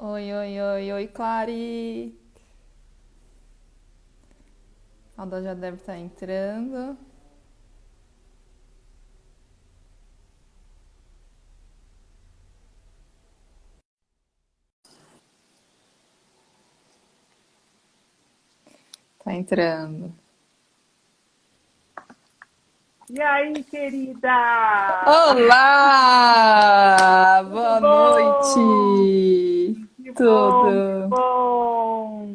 Oi, oi, oi, oi, Clary. A Alda já deve estar entrando. Tá entrando. E aí, querida? Olá! Tudo Boa bom? noite! Que bom, que Tudo bom!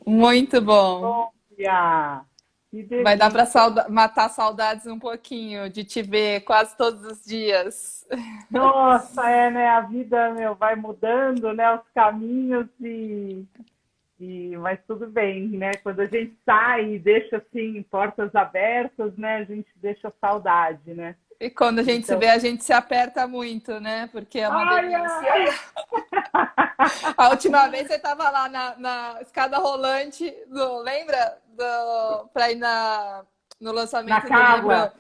muito Que bom. bom, Bia! Que Vai dar para delícia! matar saudades um pouquinho de te ver quase todos os dias. Nossa, né? A vida, meu, vai mudando, né? Os caminhos mas tudo bem, né? Quando a gente sai e deixa assim portas abertas, né? A gente deixa saudade, né? E quando a gente se Então, vê, a gente se aperta muito, né? Porque é uma ai, delícia. ai! A última vez você estava lá na escada rolante, lembra? Para ir no Na lançamento do livro. Carla!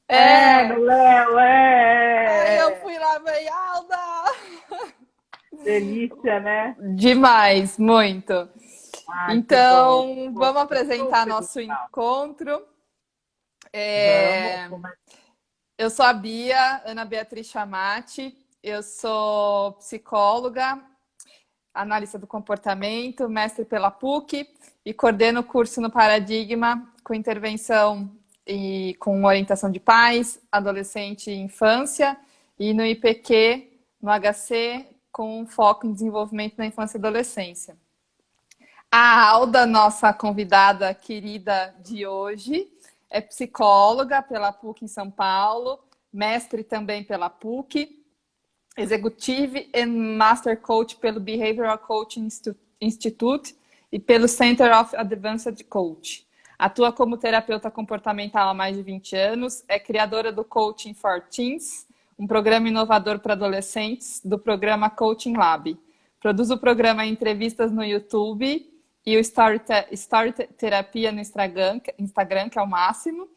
É, no É! Léo, Aí eu é! fui lá e falei, Alda! Delícia, né? Demais, muito. Ah, que bom. Então, vamos Poxa, apresentar super nosso legal. encontro. Vamos, É, como é Eu sou a Bia, Ana Beatriz Chamati. Eu sou psicóloga, analista do comportamento, mestre pela PUC e coordeno o curso no Paradigma com intervenção e com orientação de pais, adolescente e infância, e no IPQ, no HC, com foco em desenvolvimento na infância e adolescência. A Alda, nossa convidada querida de hoje, é psicóloga pela PUC em São Paulo, mestre também pela PUC, Executive and Master Coach pelo Behavioral Coaching Institute e pelo Center of Advanced Coach. Atua como terapeuta comportamental há mais de 20 anos, é criadora do Coaching for Teens, um programa inovador para adolescentes do programa Coaching Lab. Produz o programa em entrevistas no YouTube e o Story Terapia no Instagram, que é o máximo.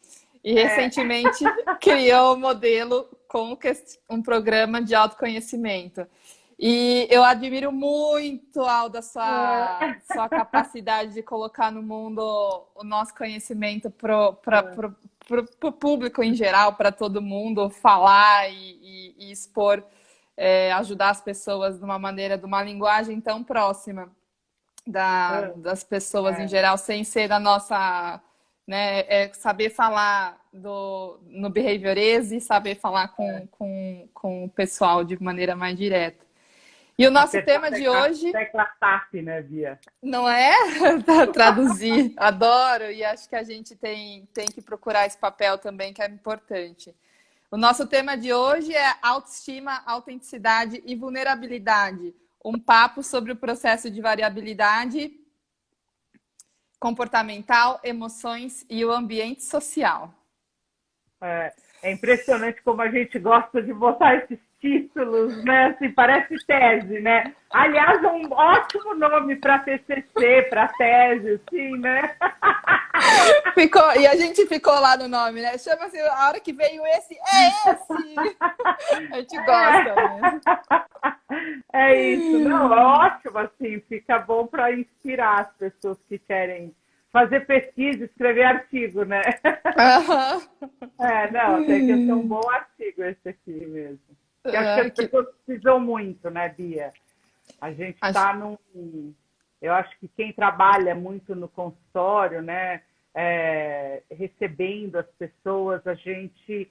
E é? recentemente criou o modelo com um programa de autoconhecimento. E eu admiro muito, Alda, sua capacidade de colocar no mundo o nosso conhecimento para o público em geral, para todo mundo falar e expor, ajudar as pessoas de uma maneira, de uma linguagem tão próxima das pessoas em É, geral, sem ser da nossa, né, saber falar no behaviorese e saber falar com o pessoal de maneira mais direta. E o nosso apertar tema de a hoje, tecla TAP, né, Bia? não é traduzir, adoro, e acho que a gente tem que procurar esse papel também, que é importante. O nosso tema de hoje é autoestima, autenticidade e vulnerabilidade. Um papo sobre o processo de variabilidade comportamental, emoções e o ambiente social. É impressionante como a gente gosta de botar esses títulos, né? Assim, parece tese, né? Aliás, é um ótimo nome para TCC, para tese, assim, né? E a gente ficou lá no nome, né? Chama-se, a hora que veio esse, é esse! A gente gosta mesmo. É isso, não, é ótimo, assim, fica bom para inspirar as pessoas que querem fazer pesquisa, escrever artigo, né? Aham. É, não, até que esse é um bom artigo esse aqui mesmo. Que acho que Ai, as pessoas precisam muito, né, Bia? A gente acho- está num. Eu acho que quem trabalha muito no consultório, né, recebendo as pessoas, a gente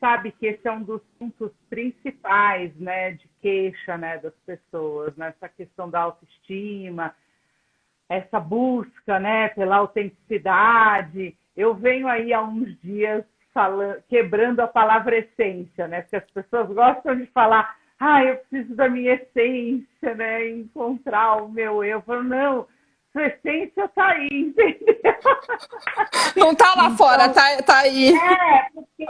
sabe que esse é um dos pontos principais, né, de queixa, né, das pessoas, né, essa questão da autoestima, essa busca, né, pela autenticidade. Eu venho aí há uns dias falando, quebrando a palavra essência, né, porque as pessoas gostam de falar, eu preciso da minha essência, né, encontrar o meu eu. Eu falo, não, sua essência está aí, entendeu? Não tá lá fora, Então, tá aí. porque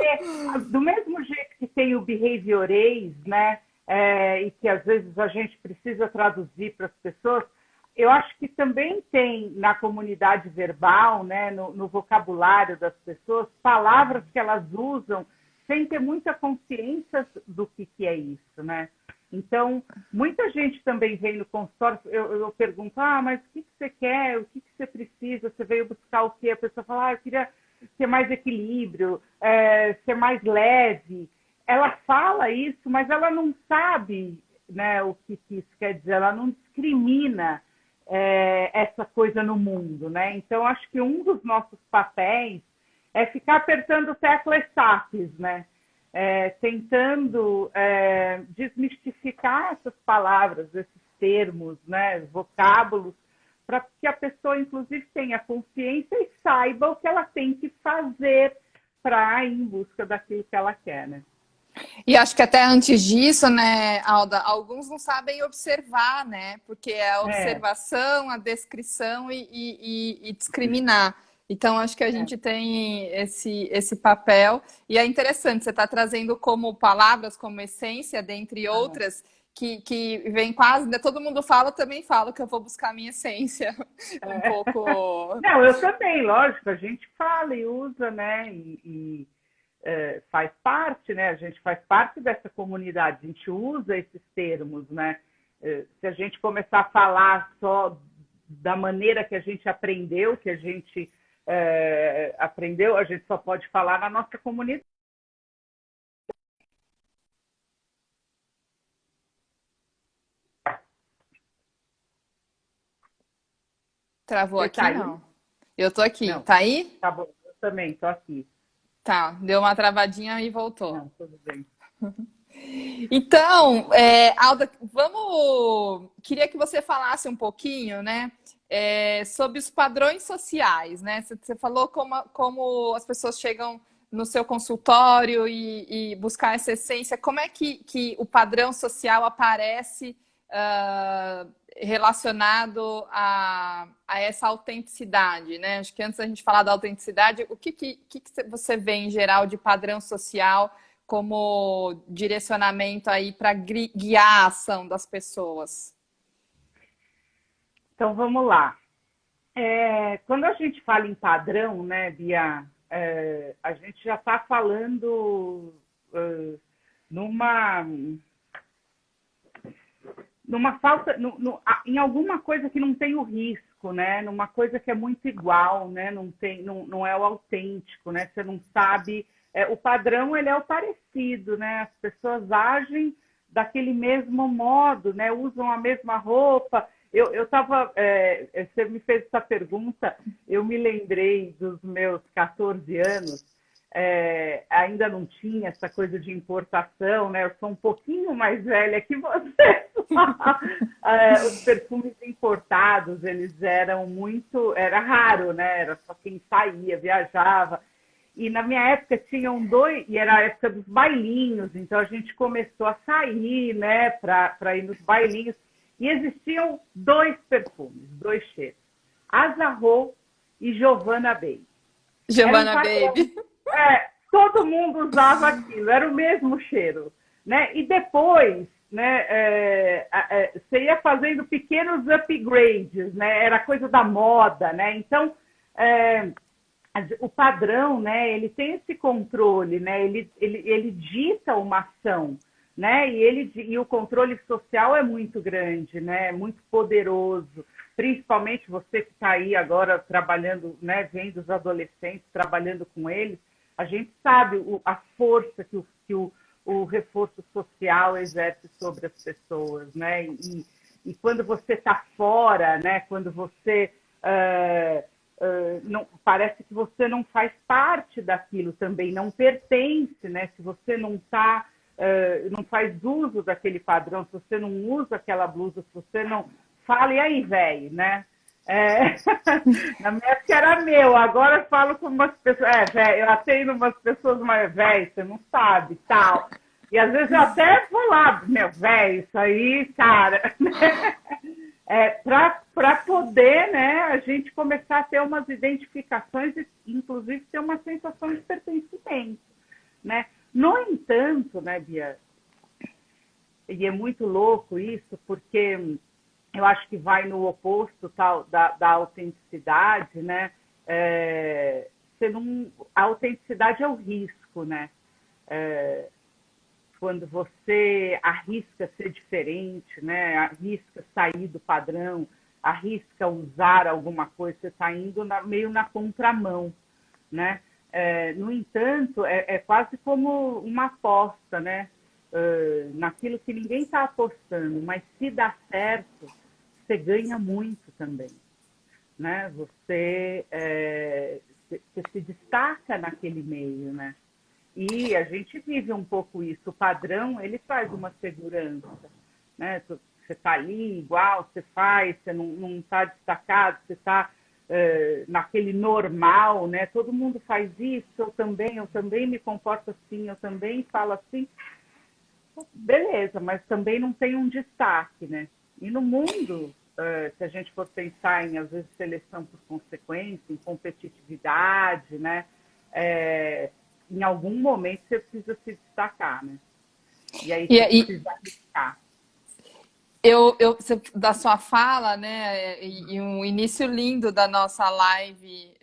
do mesmo jeito que tem o behaviorês, né, e que às vezes a gente precisa traduzir para as pessoas, eu acho que também tem na comunidade verbal, né, no vocabulário das pessoas, palavras que elas usam sem ter muita consciência do que é isso, né? Então, muita gente também vem no consultório, eu pergunto, mas o que você quer? O que você precisa? Você veio buscar o quê? A pessoa fala, eu queria ter mais equilíbrio, ser mais leve. Ela fala isso, mas ela não sabe, né, o que isso quer dizer, ela não discrimina essa coisa no mundo, né? Então, acho que um dos nossos papéis é ficar apertando teclas SAPs, né? Tentando desmistificar essas palavras, esses termos, né, vocábulos, para que a pessoa, inclusive, tenha consciência e saiba o que ela tem que fazer para ir em busca daquilo que ela quer, né? E acho que até antes disso, né, Alda, alguns não sabem observar, né? Porque é a observação, a descrição e discriminar. Então, acho que a gente tem esse papel. E é interessante, você está trazendo como palavras, como essência, dentre outras, que vem quase, né? Todo mundo fala, eu também falo que eu vou buscar a minha essência. Um pouco. Não, eu também, lógico, a gente fala e usa, né? Faz parte, né? A gente faz parte dessa comunidade, a gente usa esses termos, né? Se a gente começar a falar só da maneira que a gente aprendeu, a gente só pode falar na nossa comunidade. Travou Você aqui, tá aí? não? Eu tô aqui. Não, Tá aí? tá bom, eu também tô aqui. Tá, deu uma travadinha e voltou. Não, tudo bem. Então, Alda, queria que você falasse um pouquinho, né, sobre os padrões sociais, né? Você falou como as pessoas chegam no seu consultório e buscar essa essência. Como é que o padrão social aparece relacionado a essa autenticidade, né? Acho que antes da gente falar da autenticidade, o que você vê em geral de padrão social como direcionamento aí para guiar a ação das pessoas? Então vamos lá. Quando a gente fala em padrão, né, Bia, a gente já está falando numa falta, em alguma coisa que não tem o risco, né? Numa coisa que é muito igual, né? Não é o autêntico, né? Você não sabe. O padrão ele é o parecido, né? As pessoas agem daquele mesmo modo, né? Usam a mesma roupa. Eu estava, você me fez essa pergunta, eu me lembrei dos meus 14 anos. Ainda não tinha essa coisa de importação, né? Eu sou um pouquinho mais velha que você. Os perfumes importados, eles eram era raro, né? Era só quem saía, viajava. E na minha época tinham dois, e era a época dos bailinhos, então a gente começou a sair, né, para ir nos bailinhos. E existiam dois perfumes, dois cheiros: Azarro e Giovanna Baby. Giovanna Baby. Todo mundo usava aquilo, era o mesmo cheiro, né? E depois, né, você ia fazendo pequenos upgrades, né? Era coisa da moda, né? Então, o padrão, né? Ele tem esse controle, né? Ele dita uma ação, né? E o controle social é muito grande, né? Muito poderoso. Principalmente você que está aí agora trabalhando, né? Vendo os adolescentes, trabalhando com eles. A gente sabe a força que o reforço social exerce sobre as pessoas, né? E quando você está fora, né? Quando você não, parece que você não faz parte daquilo também, não pertence, né? Se você não faz uso daquele padrão, se você não usa aquela blusa, se você não fala, e aí, velho, né? Na minha época era meu, agora eu falo com umas pessoas, eu atendo umas pessoas mais velhas, você não sabe, tal. E às vezes eu até vou lá, meu velho, isso aí, cara. Para poder, né, a gente começar a ter umas identificações e, inclusive, ter uma sensação de pertencimento, né? No entanto, né, Bia, e é muito louco isso, porque eu acho que vai no oposto tal da autenticidade, né? A autenticidade é o risco, né? quando você arrisca ser diferente, né? Arrisca sair do padrão, arrisca usar alguma coisa, você está indo meio na contramão, né? No entanto, é quase como uma aposta, né? Naquilo que ninguém está apostando, mas se dá certo, você ganha muito também, né? Você se destaca naquele meio, né? E a gente vive um pouco isso. O padrão, ele traz uma segurança, né? Você está ali igual, você faz, você não está destacado, você está naquele normal, né? Todo mundo faz isso, eu também me comporto assim, eu também falo assim. Beleza, mas também não tem um destaque, né? E no mundo, se a gente for pensar em, às vezes, seleção por consequência, em competitividade, né? Em algum momento você precisa se destacar, né? E aí você precisa arriscar. Da sua fala, né, e um início lindo da nossa live,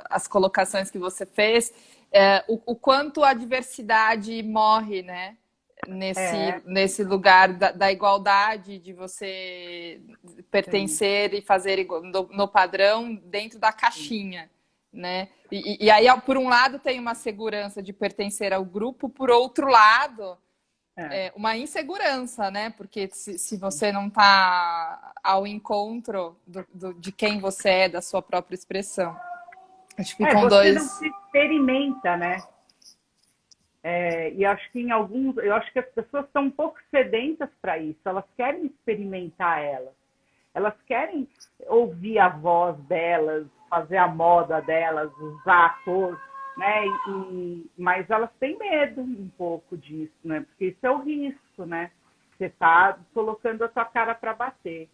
as colocações que você fez, o quanto a diversidade morre, né, nesse lugar da igualdade, de você pertencer e fazer no padrão dentro da caixinha, né? E aí, por um lado, tem uma segurança de pertencer ao grupo, por outro lado, uma insegurança, né? Porque se você não está ao encontro de quem você é, da sua própria expressão. Acho que ficam você dois. não se experimenta, né? E acho que eu acho que as pessoas estão um pouco sedentas para isso. Elas querem experimentar elas querem ouvir a voz delas, fazer a moda delas, usar a cor, né? Mas elas têm medo um pouco disso, né? Porque isso é o risco, né? Você está colocando a sua cara para bater.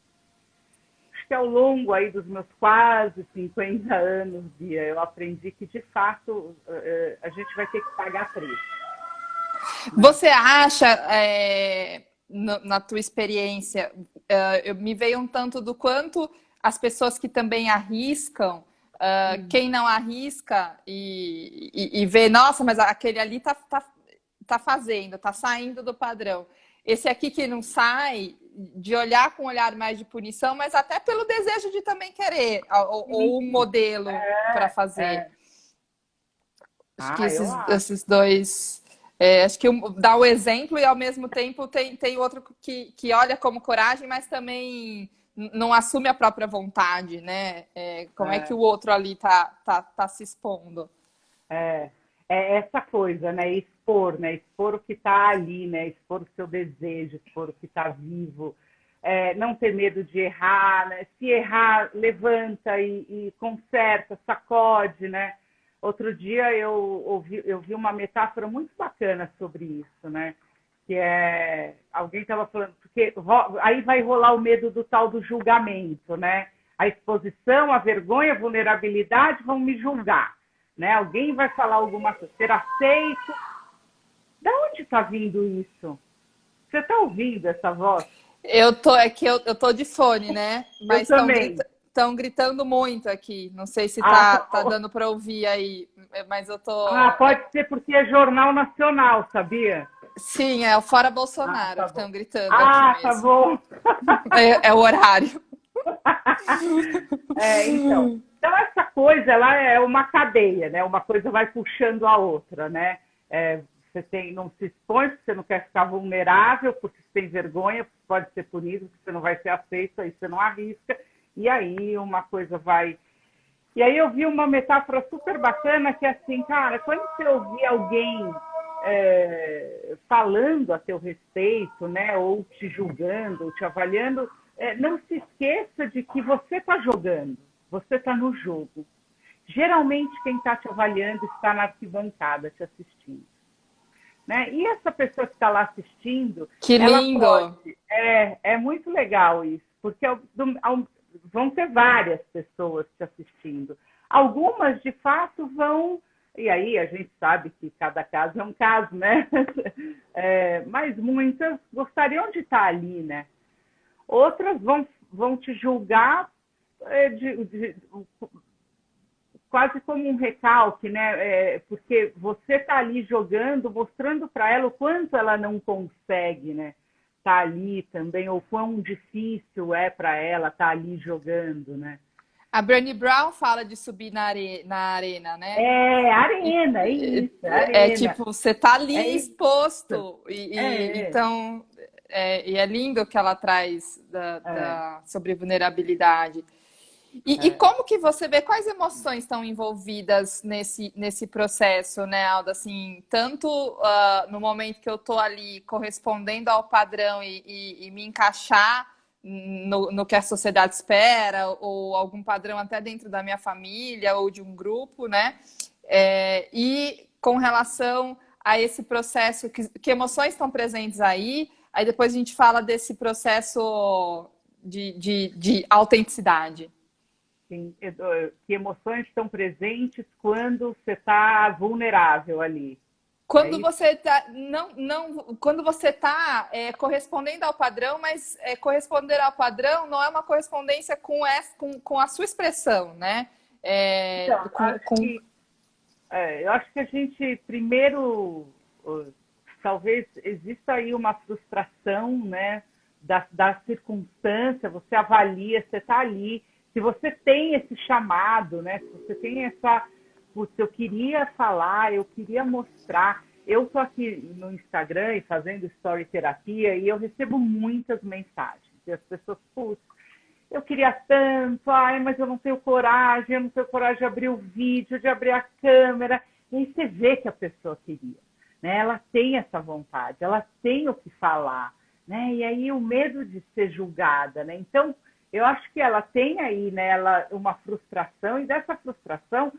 Acho que ao longo aí dos meus quase 50 anos, Bia, eu aprendi que, de fato, a gente vai ter que pagar preço. Você acha, na tua experiência, me veio um tanto do quanto as pessoas que também arriscam, quem não arrisca e vê, nossa, mas aquele ali tá fazendo, tá saindo do padrão. Esse aqui que não sai, de olhar com um olhar mais de punição, mas até pelo desejo de também querer, ou um modelo para fazer. Acho que esses dois... acho que dá o exemplo e, ao mesmo tempo, tem outro que olha como coragem, mas também não assume a própria vontade, né? Como é que o outro ali tá se expondo? É essa coisa, né? Expor, né? Expor o que está ali, né? Expor o seu desejo, expor o que está vivo. Não ter medo de errar, né? Se errar, levanta e conserta, sacode, né? Outro dia eu vi uma metáfora muito bacana sobre isso, né? Que alguém estava falando, porque aí vai rolar o medo do tal do julgamento, né? A exposição, a vergonha, a vulnerabilidade vão me julgar, né? Alguém vai falar alguma coisa, ser aceito. De onde está vindo isso? Você está ouvindo essa voz? Eu tô de fone, né? Mas estão gritando muito aqui. Não sei se tá dando para ouvir aí, mas eu tô. Pode ser porque é Jornal Nacional, sabia? Sim, é o Fora Bolsonaro que estão gritando aqui mesmo. Tá bom. É o horário. Então essa coisa, ela é uma cadeia, né? Uma coisa vai puxando a outra, né? Você não se expõe porque você não quer ficar vulnerável, porque você tem vergonha, porque pode ser punido, porque você não vai ser aceito, aí você não arrisca, e aí uma coisa vai... E aí eu vi uma metáfora super bacana que é assim, cara, quando você ouvir alguém falando a teu respeito, né, ou te julgando, ou te avaliando, não se esqueça de que você está jogando, você está no jogo. Geralmente quem está te avaliando está na arquibancada te assistindo. Né? E essa pessoa que está lá assistindo... Que lindo! É muito legal isso, porque vão ter várias pessoas te assistindo. Algumas, de fato, vão... E aí a gente sabe que cada caso é um caso, né? Mas muitas gostariam de estar ali, né? Outras vão te julgar quase como um recalque, né? Porque você está ali jogando, mostrando para ela o quanto ela não consegue, né? Tá ali também, ou quão difícil é para ela estar ali jogando, né? A Brené Brown fala de subir na arena, né? Arena, é isso, É arena. tipo, você tá É ali isso. exposto. É, Então, e é lindo o que ela traz é, sobre vulnerabilidade. E é. como que você vê quais emoções estão envolvidas nesse processo, né, Alda? Assim, tanto no momento que eu estou ali correspondendo ao padrão e me encaixar no que a sociedade espera, ou algum padrão até dentro da minha família ou de um grupo, né? E com relação a esse processo, que emoções estão presentes aí? Aí depois a gente fala desse processo de autenticidade. Sim, que emoções estão presentes quando você está vulnerável ali. É Quando isso? você está quando você tá correspondendo ao padrão, mas corresponder ao padrão não é uma correspondência com a sua expressão, né? É, Então, com, com... eu acho que a gente primeiro, talvez exista aí uma frustração, né, da circunstância, você avalia, você está ali, se você tem esse chamado, né, se você tem essa, putz, eu queria falar, eu queria mostrar, eu tô aqui no Instagram e fazendo story terapia e eu recebo muitas mensagens, e as pessoas, putz, eu queria tanto, ai, mas eu não tenho coragem de abrir o vídeo, de abrir a câmera. E aí você vê que a pessoa queria, né? Ela tem essa vontade, ela tem o que falar, né? E aí o medo de ser julgada, né? Então, eu acho que ela tem aí nela uma frustração, e dessa frustração,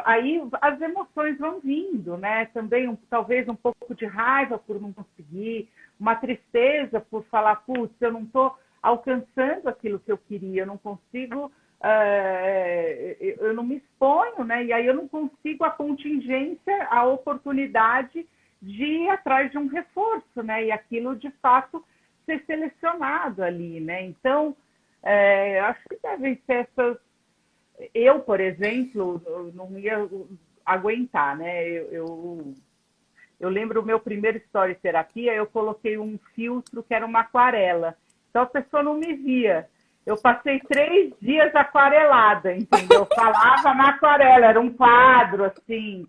aí as emoções vão vindo, né? Também talvez um pouco de raiva por não conseguir, uma tristeza por falar, putz, eu não estou alcançando aquilo que eu queria, eu não consigo, eu não me exponho, né? E aí eu não consigo a contingência, a oportunidade de ir atrás de um reforço, né? E aquilo de fato ser selecionado ali, né? Então, eu acho que devem ser essas. Eu, por exemplo, não ia aguentar, né? Eu lembro o meu primeiro story terapia, eu coloquei um filtro que era uma aquarela. Então a pessoa não me via. Eu passei 3 dias aquarelada, entendeu? Eu falava na aquarela, era um quadro, assim,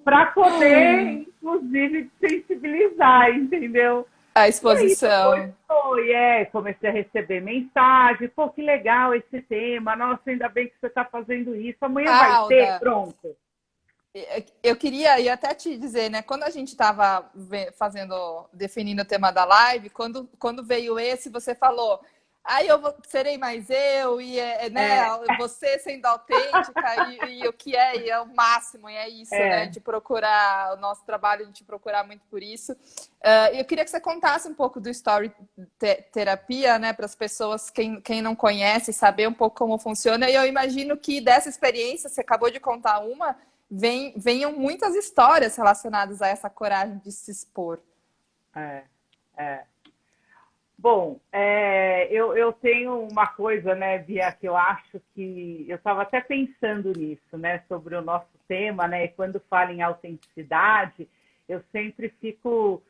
para poder, inclusive, sensibilizar, entendeu? A E aí depois exposição. comecei a receber mensagem, pô, que legal esse tema, nossa, ainda bem que você está fazendo isso, amanhã vai ter, Alda, pronto. eu queria ir até te dizer, né? Quando a gente estava definindo o tema da live, quando veio esse, você falou, aí serei mais eu, né, É, você sendo autêntica, e o que e é o máximo, e é isso, né? é, De procurar o nosso trabalho, de procurar muito por isso. Eu queria que você contasse um pouco do Story Terapia, né, para as pessoas, quem não conhece, saber um pouco como funciona. E eu imagino que dessa experiência, você acabou de contar uma venham muitas histórias relacionadas a essa coragem de se expor. é, é. Bom, eu tenho uma coisa, né, Bia, que eu acho que eu estava até pensando nisso, né, sobre o nosso tema, né, e quando falo em autenticidade, eu sempre fico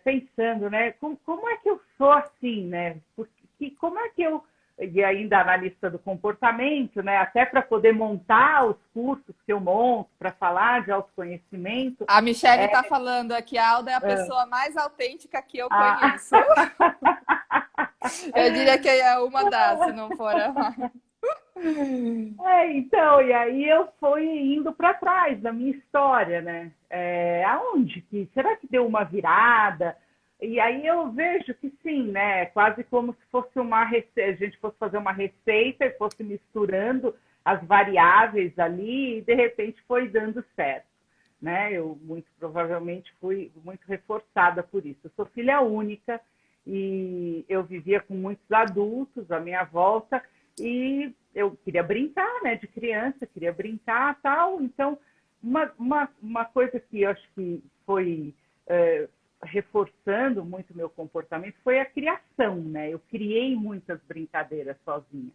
pensando, né, como é que eu sou assim, né, porque, como é que eu, e ainda analista do comportamento, né, até para poder montar os cursos que eu monto, para falar de autoconhecimento, A Michelle é, está falando aqui, a Alda é a é, pessoa mais autêntica que eu a, conheço. Eu diria que é uma das, se não for a mais. Então, e aí eu fui indo para trás da minha história, né? Aonde que? Será que deu uma virada? E aí eu vejo que sim, né? Quase como se fosse uma receita, a gente fosse fazer uma receita e fosse misturando as variáveis ali e de repente foi dando certo, né? Eu muito provavelmente fui muito reforçada por isso. Eu sou filha única e eu vivia com muitos adultos à minha volta e eu queria brincar, né, de criança, queria brincar tal. Então, uma coisa que eu acho que foi reforçando muito o meu comportamento foi a criação, né? Eu criei muitas brincadeiras sozinha.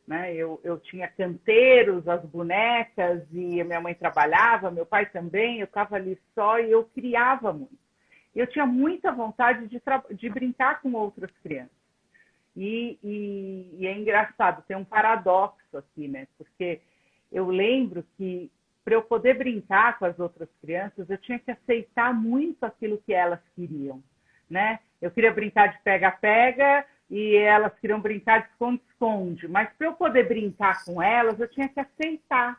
né? Eu tinha canteiros, as bonecas, e minha mãe trabalhava, meu pai também, eu estava ali só e eu criava muito. Eu tinha muita vontade de brincar com outras crianças. E é engraçado, tem um paradoxo aqui, né? Porque eu lembro que para eu poder brincar com as outras crianças, eu tinha que aceitar muito aquilo que elas queriam, né? Eu queria brincar de pega-pega e elas queriam brincar de esconde-esconde, mas para eu poder brincar com elas, eu tinha que aceitar,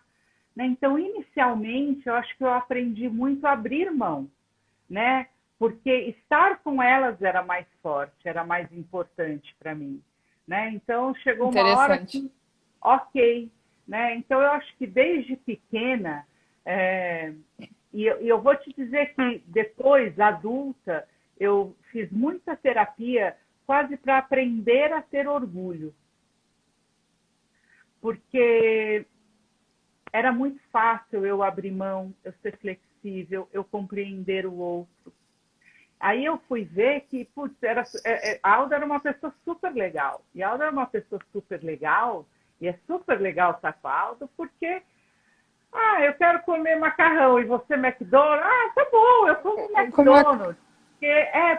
né? Então, inicialmente, eu acho que eu aprendi muito a abrir mão, né? Porque estar com elas era mais forte, era mais importante para mim, né? Então, chegou uma hora Interessante. que, ok, né? Então, eu acho que desde pequena, e eu vou te dizer que depois, adulta, eu fiz muita terapia quase para aprender a ter orgulho. Porque era muito fácil eu abrir mão, eu ser flexível, eu compreender o outro. Aí eu fui ver que, putz, a Alda era uma pessoa super legal. E a Alda era uma pessoa super legal, e é super legal estar com a Alda, porque, eu quero comer macarrão, e você McDonald's? Tá bom, eu como McDonald's.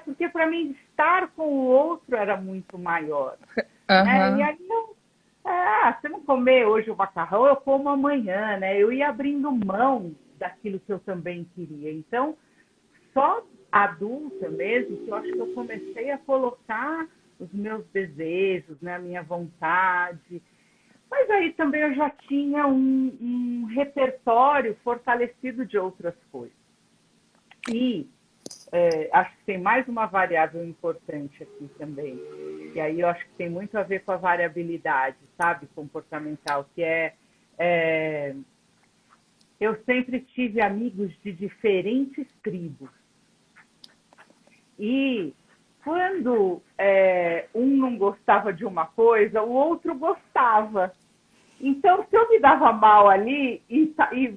Porque para mim estar com o outro era muito maior. Né? E aí se não comer hoje o macarrão, eu como amanhã, né? Eu ia abrindo mão daquilo que eu também queria. Então, só adulta mesmo, que eu acho que eu comecei a colocar os meus desejos, né, a minha vontade. Mas aí também eu já tinha um repertório fortalecido de outras coisas. E acho que tem mais uma variável importante aqui também. E aí eu acho que tem muito a ver com a variabilidade, sabe, comportamental, que eu sempre tive amigos de diferentes tribos. E quando um não gostava de uma coisa, o outro gostava. Então, se eu me dava mal ali e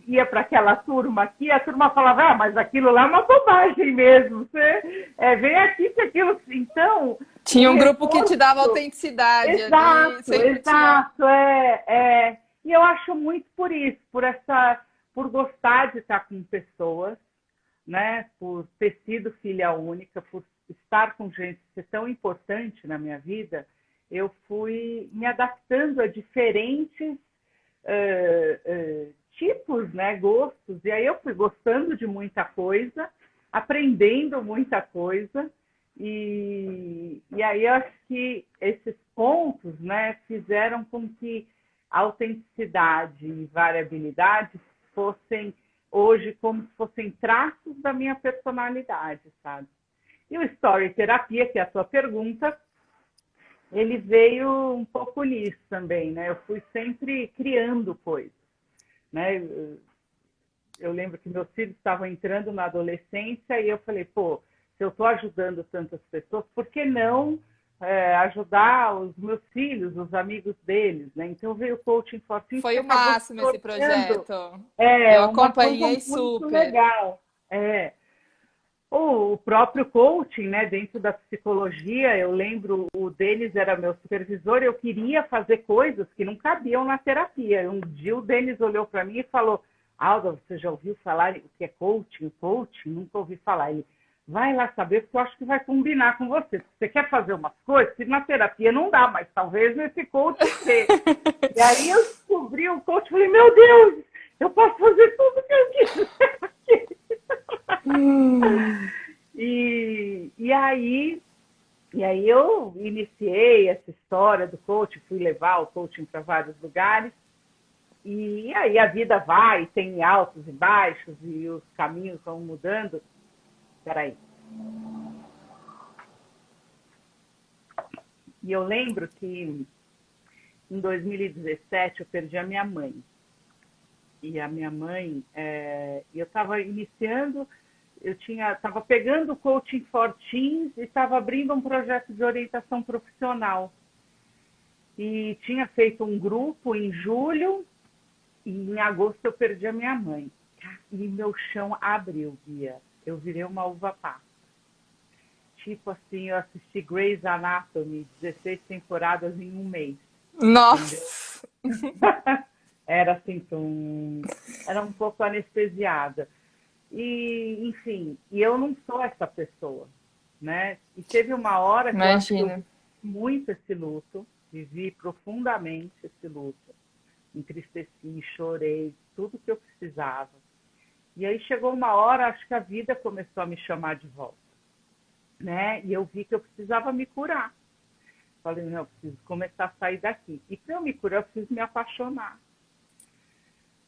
ia para aquela turma aqui, a turma falava, mas aquilo lá é uma bobagem mesmo. Você vem aqui que aquilo... Então, tinha um grupo que te dava autenticidade ali. Exato. E eu acho muito por isso, por gostar de estar com pessoas, né? Por ter sido filha única, por estar com gente ser tão importante na minha vida, eu fui me adaptando a diferentes tipos, né? Gostos. E aí eu fui gostando de muita coisa, aprendendo muita coisa. E aí eu acho que esses pontos, né, fizeram com que a autenticidade e variabilidade fossem hoje como se fossem traços da minha personalidade, sabe? E o Story Terapia, que é a sua pergunta, ele veio um pouco nisso também, né? Eu fui sempre criando coisas, né? Eu lembro que meus filhos estavam entrando na adolescência e eu falei, se eu estou ajudando tantas pessoas, por que não ajudar os meus filhos, os amigos deles, né? Então veio o Coaching for Teens. Foi o máximo esse projeto. Eu acompanhei super. Muito legal. O próprio coaching, né, dentro da psicologia, eu lembro, o Denis era meu supervisor, eu queria fazer coisas que não cabiam na terapia. Um dia o Denis olhou para mim e falou, Alda, você já ouviu falar o que é coaching? Coaching? Nunca ouvi falar. Ele, vai lá saber, porque eu acho que vai combinar com você. Você quer fazer umas coisas que na terapia não dá, mas talvez nesse coaching dê. E aí eu descobri o coaching e falei, meu Deus, eu posso fazer tudo que eu quiser aqui. E aí eu iniciei essa história do coaching, fui levar o coaching para vários lugares. E aí a vida vai, tem altos e baixos, e os caminhos vão mudando. Peraí. E eu lembro que em 2017 eu perdi a minha mãe. E a minha mãe, eu estava iniciando, estava pegando o Coaching for Teens e estava abrindo um projeto de orientação profissional. E tinha feito um grupo em julho, e em agosto eu perdi a minha mãe. E meu chão abriu, Bia. Eu virei uma uva passa. Tipo assim, eu assisti Grey's Anatomy, 16 temporadas em um mês. Nossa! Era assim, era um pouco anestesiada. E, enfim, e eu não sou essa pessoa, né? E teve uma hora que eu acho que eu Imagina. vivi muito esse luto, vivi profundamente esse luto, entristeci, chorei, tudo que eu precisava. E aí chegou uma hora, acho que a vida começou a me chamar de volta, né? E eu vi que eu precisava me curar. Falei, não, eu preciso começar a sair daqui. E para eu me curar, eu preciso me apaixonar.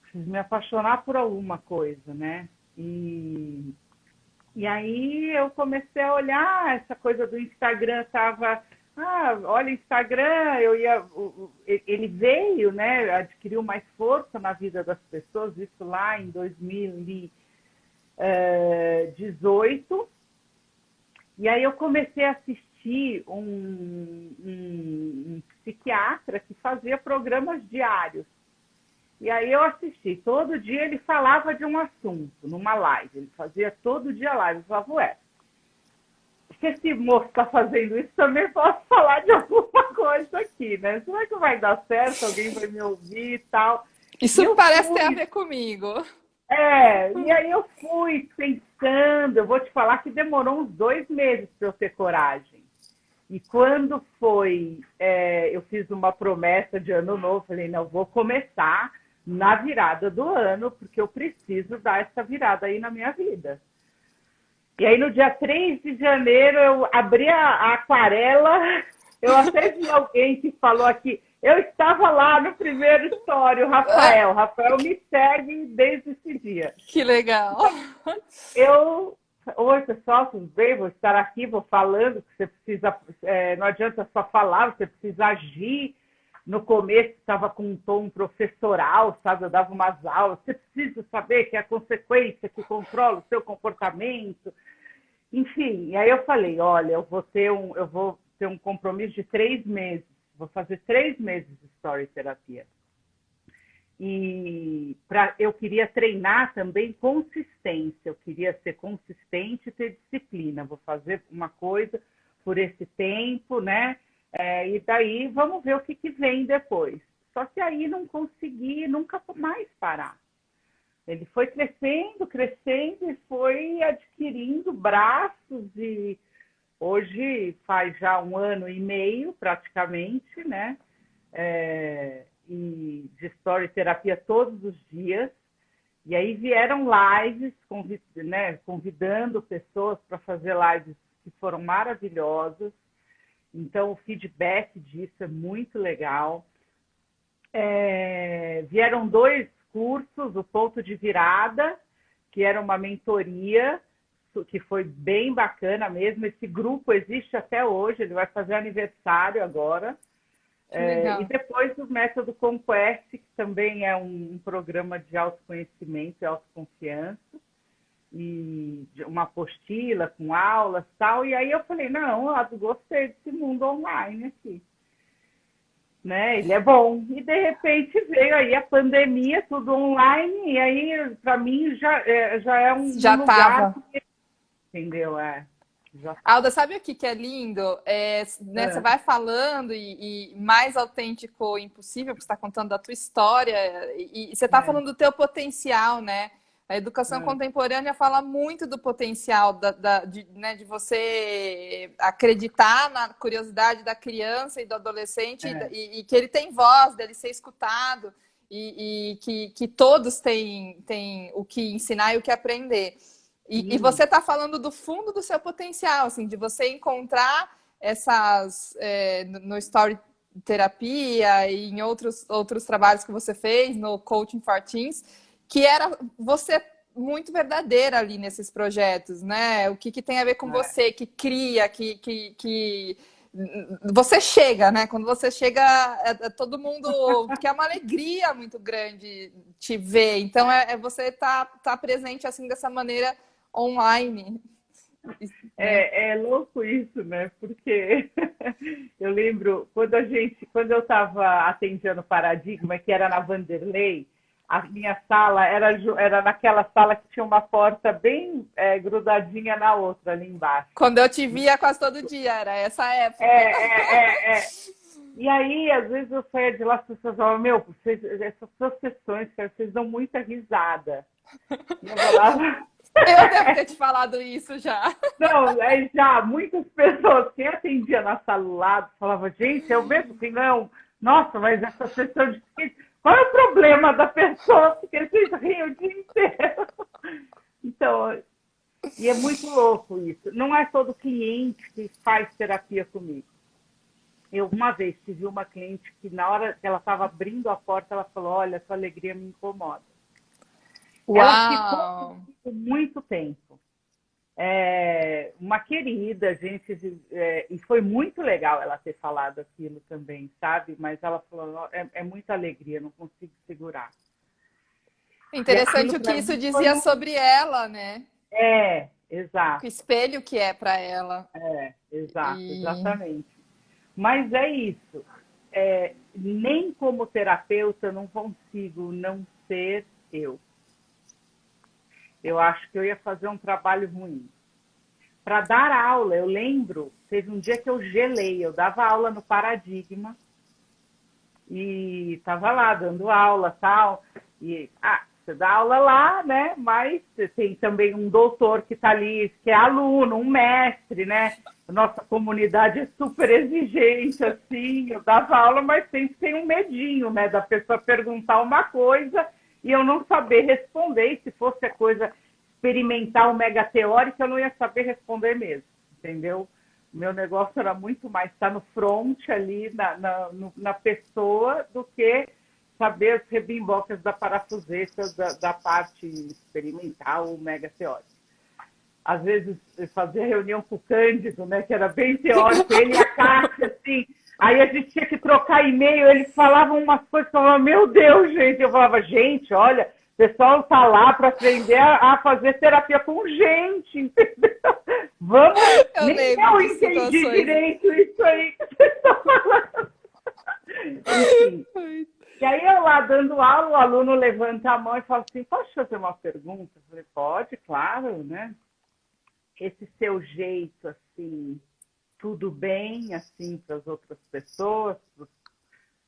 Preciso me apaixonar por alguma coisa, né? E aí eu comecei a olhar, essa coisa do Instagram estava, olha, Instagram, ele veio, né, adquiriu mais força na vida das pessoas, isso lá em 2018. E aí eu comecei a assistir um psiquiatra que fazia programas diários. E aí eu assisti. Todo dia ele falava de um assunto, numa live. Ele fazia todo dia live. Eu falava, ué, se esse moço está fazendo isso, também posso falar de alguma coisa aqui, né? Será que vai dar certo? Alguém vai me ouvir e tal? E Isso eu parece ter a fui, ver comigo. e aí eu fui pensando, eu vou te falar que demorou uns 2 meses para eu ter coragem. E quando foi, eu fiz uma promessa de ano novo, falei, não, vou começar na virada do ano, porque eu preciso dar essa virada aí na minha vida. E aí no dia 3 de janeiro eu abri a aquarela, eu até vi alguém que falou aqui, eu estava lá no primeiro story, o Rafael me segue desde esse dia. Que legal. Oi, pessoal, tudo bem? Vou estar aqui, vou falando que você precisa, não adianta só falar, você precisa agir. No começo estava com um tom professoral, sabe? Eu dava umas aulas. Você precisa saber que é a consequência que controla o seu comportamento. Enfim, e aí eu falei, olha, eu vou ter um compromisso de 3 meses. Vou fazer 3 meses de story terapia. E eu queria treinar também consistência, eu queria ser consistente e ter disciplina. Vou fazer uma coisa por esse tempo, né? E daí vamos ver o que vem depois. Só que aí não consegui nunca mais parar. Ele foi crescendo, crescendo e foi adquirindo braços e hoje faz já 1 ano e meio praticamente, né? E de story terapia todos os dias. E aí vieram lives, convidando pessoas para fazer lives que foram maravilhosas. Então, o feedback disso é muito legal. Vieram 2 cursos, o Ponto de Virada, que era uma mentoria, que foi bem bacana mesmo. Esse grupo existe até hoje, ele vai fazer aniversário agora. E depois o Método Conquest, que também é um programa de autoconhecimento e autoconfiança, e uma apostila com aulas e tal. E aí eu falei, não, eu gostei desse mundo online aqui. Né? Ele é bom. E de repente veio aí a pandemia, tudo online, e aí para mim já é um Já lugar, estava. entendeu? Já Alda, sabe o que é lindo? Né, você vai falando e mais autêntico impossível, porque você está contando da tua história e você está falando do teu potencial, né? A educação contemporânea fala muito do potencial né, de você acreditar na curiosidade da criança e do adolescente e que ele tem voz, dele ser escutado e que todos têm o que ensinar e o que aprender. E você está falando do fundo do seu potencial, assim, de você encontrar essas no story terapia e em outros trabalhos que você fez, no Coaching for Teens, que era você muito verdadeira ali nesses projetos, né? O que tem a ver com você, que cria, que você chega, né? Quando você chega, todo mundo... Porque é uma alegria muito grande te ver. Então, você tá presente assim dessa maneira online. É louco isso, né? Porque eu lembro quando eu estava atendendo Paradigma, que era na Vanderlei, a minha sala era naquela sala que tinha uma porta bem grudadinha na outra ali embaixo. Quando eu te via quase todo dia, era essa época. E aí, às vezes eu saía de lá, as pessoas falavam, meu, essas suas sessões, cara, vocês dão muita risada. E eu falava, Eu devo ter te falado isso já. não, aí já, muitas pessoas, quem atendia na sala do lado, falava, gente, eu mesmo que não, nossa, mas essa sessão de skate, qual é o problema da pessoa? Porque vocês riem o dia inteiro. Então, e é muito louco isso. Não é todo cliente que faz terapia comigo. Eu, uma vez, tive uma cliente que, na hora que ela estava abrindo a porta, ela falou, olha, sua alegria me incomoda. Ela ficou Uau! por muito tempo. Uma querida, gente, e foi muito legal ela ter falado aquilo também, sabe? Mas ela falou, é muita alegria, não consigo segurar. E aquilo Interessante o que para isso mim foi dizia sobre ela, né? exato, O espelho que é para ela. E exatamente. Mas é isso. Nem como terapeuta eu não consigo não ser eu. Eu acho que eu ia fazer um trabalho ruim. Para dar aula, eu lembro, teve um dia que eu gelei, eu dava aula no Paradigma e estava lá dando aula tal. E você dá aula lá, né? Mas tem também um doutor que está ali, que é aluno, um mestre, né? Nossa comunidade é super exigente, assim. Eu dava aula, mas sempre tem um medinho, né? Da pessoa perguntar uma coisa e eu não saber responder. E se fosse a coisa experimental, mega teórica, eu não ia saber responder mesmo, entendeu? O meu negócio era muito mais estar no front ali, na pessoa, do que saber as rebimbocas da parafuseta da parte experimental, mega teórica. Às vezes, eu fazia reunião com o Cândido, né, que era bem teórico, ele e a Cássia, assim, aí a gente tinha que trocar e-mail, eles falavam umas coisas que eu falava, meu Deus, gente, eu falava, gente, olha, o pessoal está lá para aprender a fazer terapia com gente, entendeu? Vamos, eu nem lembro eu de entendi situações. direito isso aí que vocês estão falando. Enfim, e aí eu lá dando aula, o aluno levanta a mão e fala assim, posso fazer uma pergunta? Eu falei, pode, claro, né? Esse seu jeito, assim, tudo bem, assim, para as outras pessoas, para os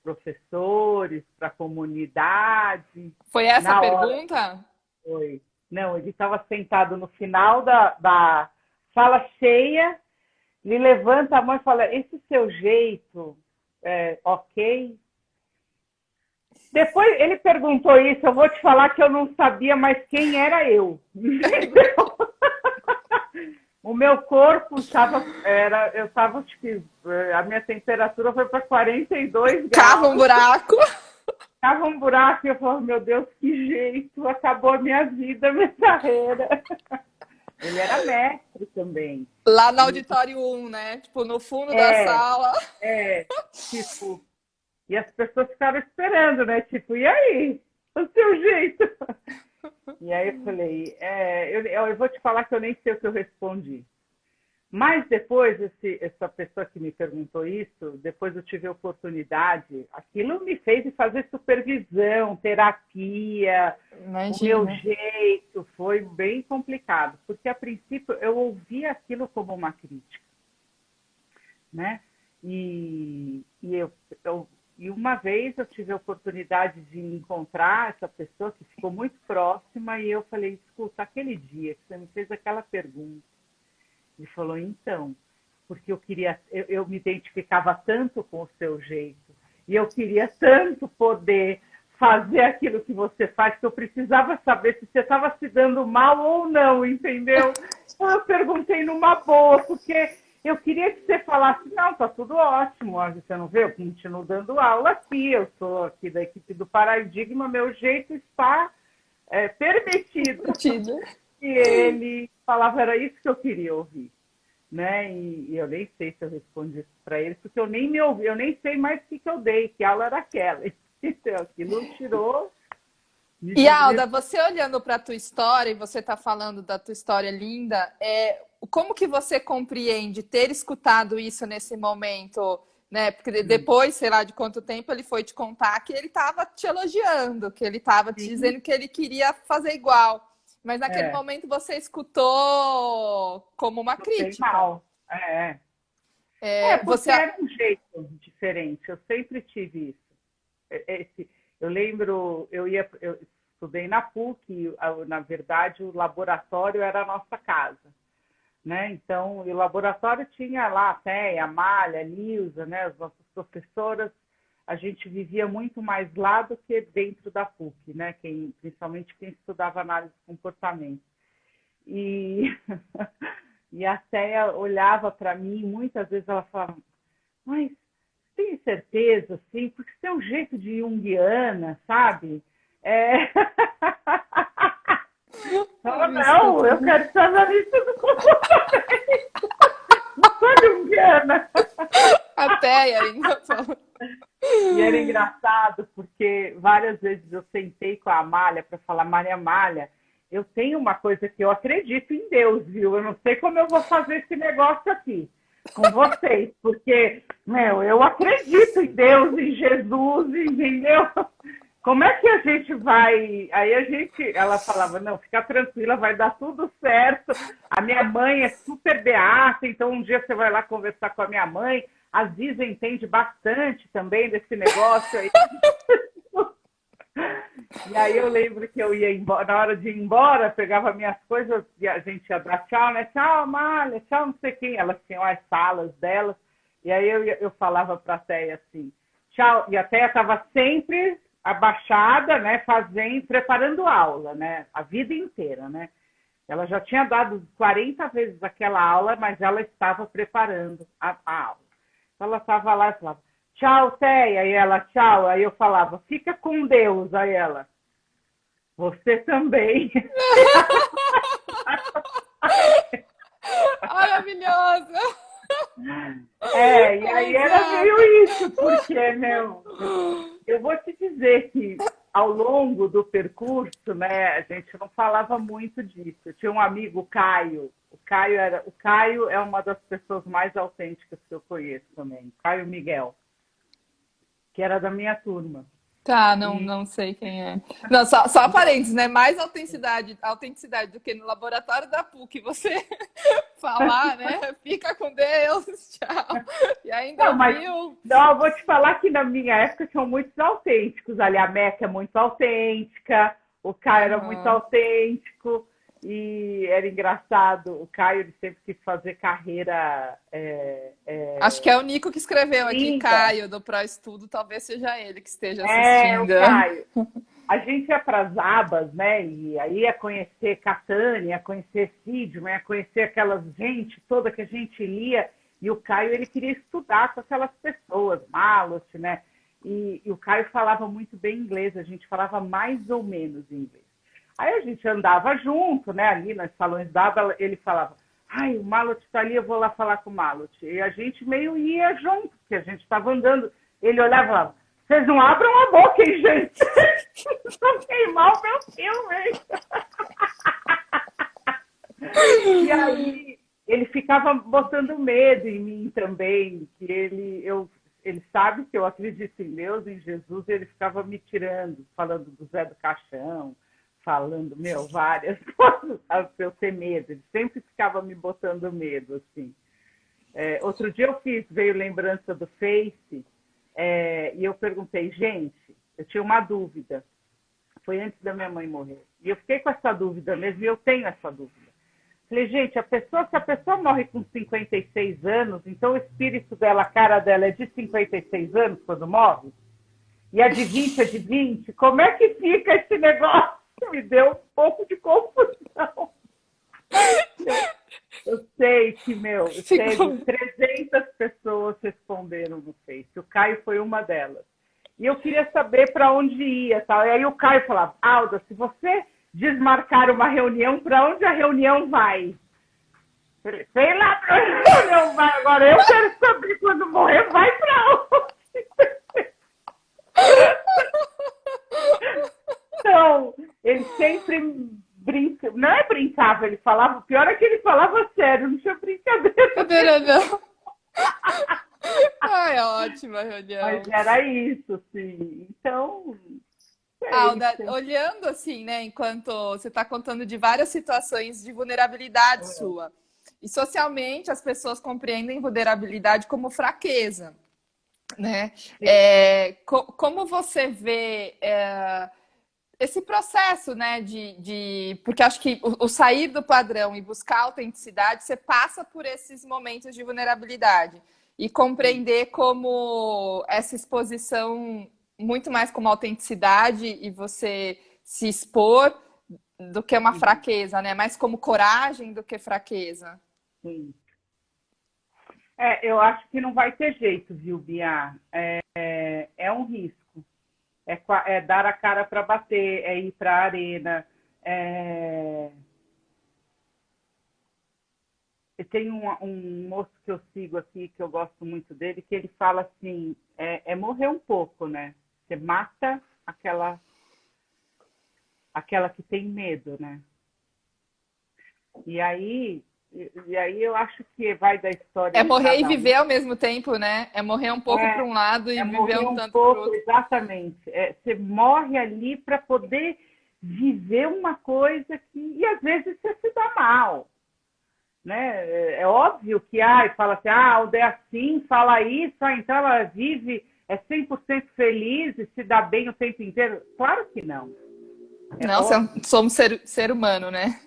professores, para a comunidade. Foi essa a Na hora pergunta? foi. Não, ele estava sentado no final da sala cheia, ele levanta a mão e fala, esse seu jeito, ok? Depois ele perguntou isso, eu vou te falar que eu não sabia mais quem era eu. Entendeu? O meu corpo estava, eu estava, tipo, a minha temperatura foi para 42 Cava um graus. buraco. Estava um buraco e eu falava, meu Deus, que jeito, acabou a minha vida, a minha carreira. Ele era mestre também. Lá no auditório 1, né? Tipo, no fundo da É, sala. tipo, e as pessoas ficaram esperando, né? Tipo, e aí? O seu jeito? E aí eu falei, eu vou te falar que eu nem sei o que eu respondi. Mas depois, essa pessoa que me perguntou isso, depois eu tive a oportunidade, aquilo me fez fazer supervisão, terapia, o meu Imagina. jeito, foi bem complicado, porque a princípio eu ouvia aquilo como uma crítica, né? E uma vez eu tive a oportunidade de encontrar essa pessoa que ficou muito próxima e eu falei, escuta, aquele dia que você me fez aquela pergunta, ele falou, então, porque eu me identificava tanto com o seu jeito e eu queria tanto poder fazer aquilo que você faz que eu precisava saber se você estava se dando mal ou não, entendeu? Então eu perguntei numa boa, porque eu queria que você falasse, não, tá tudo ótimo, você não vê, eu continuo dando aula aqui, eu sou aqui da equipe do Paradigma, meu jeito está permitido. E ele falava, era isso que eu queria ouvir. Né? E eu nem sei se eu respondi isso para ele, porque eu nem me ouvi, eu nem sei mais o que eu dei, que aula era aquela. Então, aquilo tirou. E Alda, você olhando para a tua história, e você está falando da tua história linda, como que você compreende ter escutado isso nesse momento, né? Porque depois, sei lá de quanto tempo, ele foi te contar que ele estava te elogiando, que ele estava te dizendo que ele queria fazer igual. Mas naquele momento você escutou como uma crítica. Mal. É, porque Você. era um jeito diferente. Eu sempre tive isso. Eu lembro, eu estudei na PUC, na verdade, o laboratório era a nossa casa, né? Então, o laboratório tinha lá a Téia, a Malha, a Nilza, né? As nossas professoras. A gente vivia muito mais lá do que dentro da PUC, né? Principalmente quem estudava análise de comportamento. E, e a Téia olhava para mim, muitas vezes ela falava, mas tem certeza, assim, porque você tem um jeito de junguiana, sabe? É... Fala, não, eu quero ser analista do comportamento. Não sou junguiana. Até ainda. E era engraçado, porque várias vezes eu sentei com a Amália para falar, Maria Amália, eu tenho uma coisa que eu acredito em Deus, viu? Eu não sei como eu vou fazer esse negócio aqui com vocês, porque, meu, eu acredito em Deus, em Jesus, entendeu? Como é que a gente vai? Ela falava, não, fica tranquila, vai dar tudo certo. A minha mãe é super beata, então um dia você vai lá conversar com a minha mãe. A Ziza entende bastante também desse negócio aí. E aí eu lembro que eu ia embora, na hora de ir embora, pegava minhas coisas e a gente ia dar tchau, né? Tchau, Amália, tchau, não sei quem. Elas tinham as salas delas. E aí eu falava para a Téia assim, tchau. E a Téia estava sempre abaixada, né? Preparando aula, né? A vida inteira, né? Ela já tinha dado 40 vezes aquela aula, mas ela estava preparando a aula. Então ela estava lá e falava, tchau, Téia. E ela, tchau. Aí eu falava, fica com Deus. Aí ela, você também. Maravilhosa! E aí era meio isso, porque, meu, eu vou te dizer que ao longo do percurso, né, a gente não falava muito disso. Eu tinha um amigo, o Caio. O Caio é uma das pessoas mais autênticas que eu conheço também. Caio Miguel, que era da minha turma. Tá, E não sei quem é. Não, só parênteses, né? Mais autenticidade do que no laboratório da PUC. Você falar, né? Fica com Deus, tchau. E ainda não, mas ouviu. não, eu vou te falar que na minha época tinham muitos autênticos ali. A Meca é muito autêntica, o Caio era muito autêntico e era engraçado. O Caio ele sempre quis fazer carreira. Acho que é o Nico que escreveu aqui, Linda. Caio, do Pro Estudo. Talvez seja ele que esteja O assistindo. Caio. A gente ia para as abas, né? E aí ia conhecer Catânia, ia conhecer Sidman, ia conhecer aquelas gente toda que a gente lia. E o Caio, ele queria estudar com aquelas pessoas, Malot, né? E o Caio falava muito bem inglês, a gente falava mais ou menos inglês. Aí a gente andava junto, né? Ali nos salões da aba, ele falava, ai, o Malot está ali, eu vou lá falar com o Malot. E a gente meio ia junto, porque a gente estava andando. Ele olhava e falava, vocês não abram a boca, hein, gente? Vão queimar o meu filme. E aí ele ficava botando medo em mim também, que ele sabe que eu acredito em Deus, em Jesus, e ele ficava me tirando, falando do Zé do Caixão, falando, várias coisas para eu ter medo. Ele sempre ficava me botando medo, assim. Outro dia veio lembrança do Face, e eu perguntei, gente, eu tinha uma dúvida. Foi antes da minha mãe morrer. E eu fiquei com essa dúvida mesmo, e eu tenho essa dúvida. Falei, gente, se a pessoa morre com 56 anos, então o espírito dela, a cara dela é de 56 anos quando morre? E a de 20 é de 20? Como é que fica esse negócio? Me deu um pouco de confusão. Eu sei que, teve 300 pessoas responderam no Face. O Caio foi uma delas. E eu queria saber para onde ia. Tal. E aí o Caio falava, Alda, se você desmarcar uma reunião, para onde a reunião vai? Sei lá para onde a reunião vai. Agora eu quero saber quando morrer, vai para onde? Então, ele sempre brinca, não é brincava, ele falava, o pior é que ele falava sério, não tinha brincadeira. Não. Ai, ótima reunião. Mas era isso, sim. Então, Alda, olhando assim, né, enquanto você está contando de várias situações de vulnerabilidade sua, E socialmente as pessoas compreendem vulnerabilidade como fraqueza, né? Como você vê esse processo, né, porque acho que o sair do padrão e buscar autenticidade, você passa por esses momentos de vulnerabilidade e compreender como essa exposição muito mais como autenticidade e você se expor do que uma fraqueza, né? Mais como coragem do que fraqueza. Sim. Eu acho que não vai ter jeito, viu, Bia? É um risco. É dar a cara para bater, é ir para a arena. Tem um moço que eu sigo aqui, que eu gosto muito dele, que ele fala assim, morrer um pouco, né? Você mata aquela que tem medo, né? E aí eu acho que vai da história É de morrer e cada um. viver ao mesmo tempo, né? É morrer um pouco para um lado e viver morrer um um tanto para o pouco, outro. exatamente. Você morre ali para poder viver uma coisa e às vezes você se dá mal. Né? É óbvio que fala assim, a Alda é assim, fala isso, então ela vive, é 100% feliz e se dá bem o tempo inteiro. Claro que não. Não, somos ser humano, né?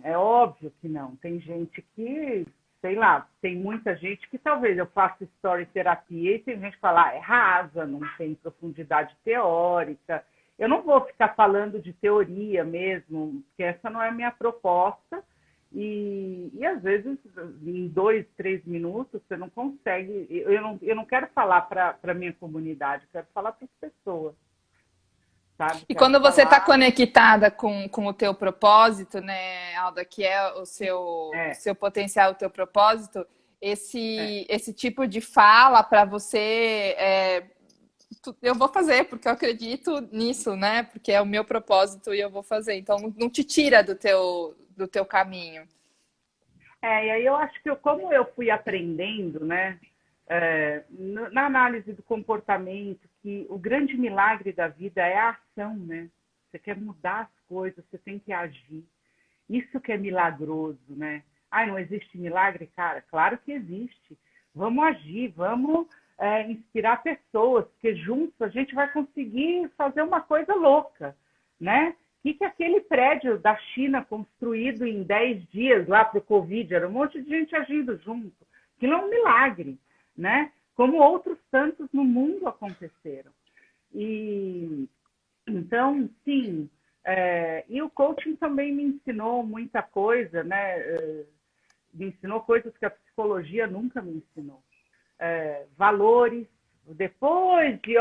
É óbvio que não. Tem gente que, sei lá, tem muita gente que talvez eu faça story terapia e tem gente que fala, é rasa, não tem profundidade teórica. Eu não vou ficar falando de teoria mesmo, porque essa não é a minha proposta. E às vezes, em 2, 3 minutos, você não consegue. Eu não quero falar para a minha comunidade, eu quero falar para as pessoas. Sabe? E Quero quando você está falar. conectada com o teu propósito, né, Alda, que é o seu potencial, o teu propósito, esse tipo de fala para você, eu vou fazer porque eu acredito nisso, né? Porque é o meu propósito e eu vou fazer. Então não te tira do teu caminho. E aí eu acho que como eu fui aprendendo, né, na análise do comportamento, que o grande milagre da vida é a ação, né? Você quer mudar as coisas, você tem que agir. Isso que é milagroso, né? Não existe milagre, cara? Claro que existe. Vamos agir, vamos inspirar pessoas, porque juntos a gente vai conseguir fazer uma coisa louca, né? O que aquele prédio da China construído em 10 dias lá para o Covid, era um monte de gente agindo junto. Aquilo é um milagre, né? Como outros tantos no mundo aconteceram. E então, sim, e o coaching também me ensinou muita coisa, né? Me ensinou coisas que a psicologia nunca me ensinou. Valores, depois de,